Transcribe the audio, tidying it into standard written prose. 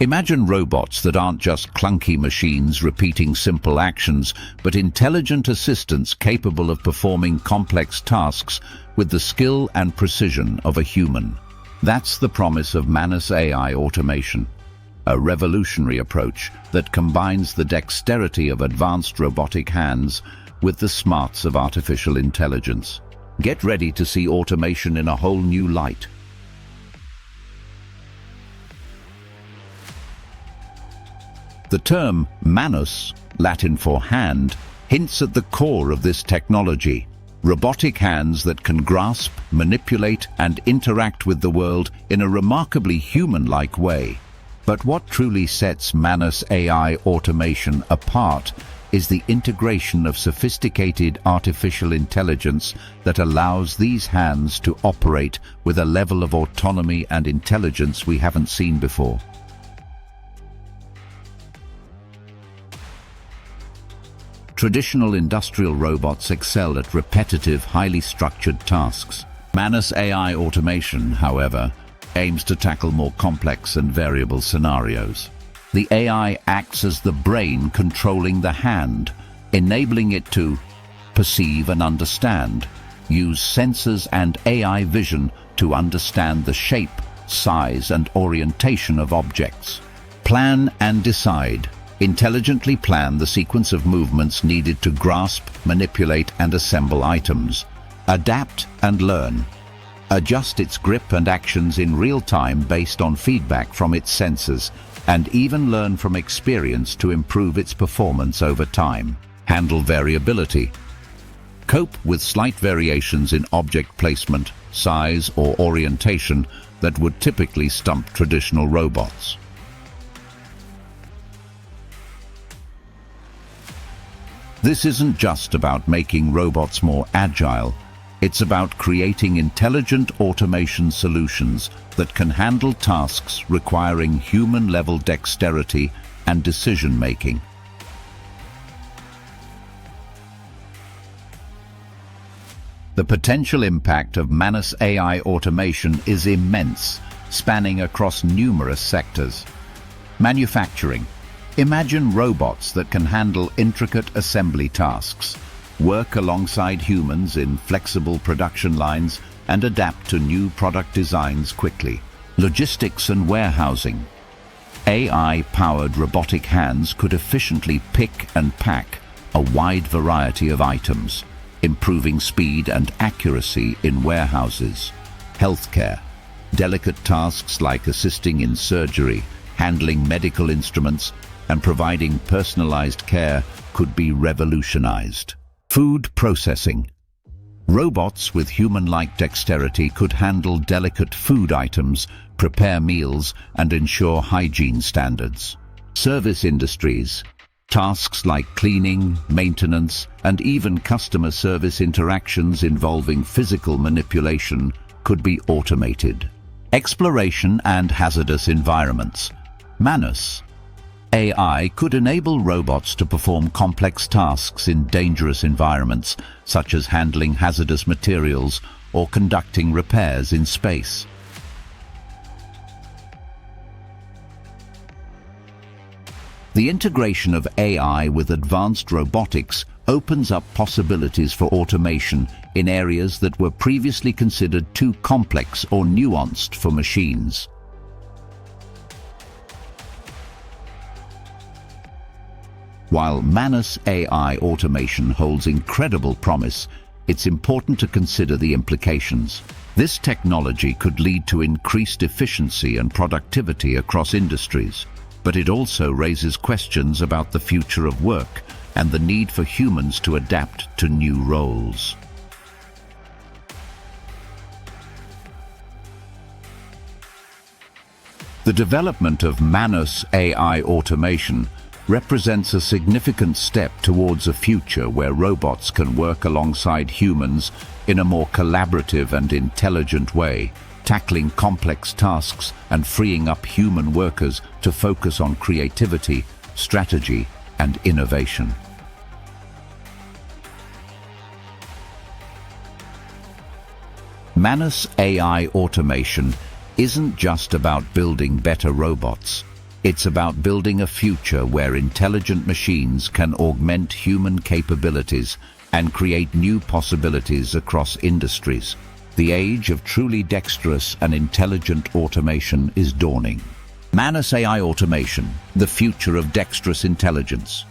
Imagine robots that aren't just clunky machines repeating simple actions, but intelligent assistants capable of performing complex tasks with the skill and precision of a human. That's the promise of Manus AI Automation, a revolutionary approach that combines the dexterity of advanced robotic hands with the smarts of artificial intelligence. Get ready to see automation in a whole new light. The term manus, Latin for hand, hints at the core of this technology. Robotic hands that can grasp, manipulate, and interact with the world in a remarkably human-like way. But what truly sets Manus AI Automation apart is the integration of sophisticated artificial intelligence that allows these hands to operate with a level of autonomy and intelligence we haven't seen before. Traditional industrial robots excel at repetitive, highly structured tasks. Manus AI Automation, however, aims to tackle more complex and variable scenarios. The AI acts as the brain controlling the hand, enabling it to perceive and understand, use sensors and AI vision to understand the shape, size, and orientation of objects. Plan and decide. Intelligently plan the sequence of movements needed to grasp, manipulate, and assemble items. Adapt and learn. Adjust its grip and actions in real time based on feedback from its sensors, and even learn from experience to improve its performance over time. Handle variability. Cope with slight variations in object placement, size, or orientation that would typically stump traditional robots. This isn't just about making robots more agile. It's about creating intelligent automation solutions that can handle tasks requiring human-level dexterity and decision-making. The potential impact of Manus AI Automation is immense, spanning across numerous sectors. Manufacturing. Imagine robots that can handle intricate assembly tasks, work alongside humans in flexible production lines, and adapt to new product designs quickly. Logistics and warehousing. AI-powered robotic hands could efficiently pick and pack a wide variety of items, improving speed and accuracy in warehouses. Healthcare. Delicate tasks like assisting in surgery, handling medical instruments, and providing personalized care could be revolutionized. Food processing. Robots with human-like dexterity could handle delicate food items, prepare meals, and ensure hygiene standards. Service industries. Tasks like cleaning, maintenance, and even customer service interactions involving physical manipulation could be automated. Exploration and hazardous environments. Manus AI could enable robots to perform complex tasks in dangerous environments, such as handling hazardous materials or conducting repairs in space. The integration of AI with advanced robotics opens up possibilities for automation in areas that were previously considered too complex or nuanced for machines. While Manus AI Automation holds incredible promise, it's important to consider the implications. This technology could lead to increased efficiency and productivity across industries, but it also raises questions about the future of work and the need for humans to adapt to new roles. The development of Manus AI Automation represents a significant step towards a future where robots can work alongside humans in a more collaborative and intelligent way, tackling complex tasks and freeing up human workers to focus on creativity, strategy, and innovation. Manus AI Automation isn't just about building better robots. It's about building a future where intelligent machines can augment human capabilities and create new possibilities across industries. The age of truly dexterous and intelligent automation is dawning. Manus AI Automation, the future of dexterous intelligence.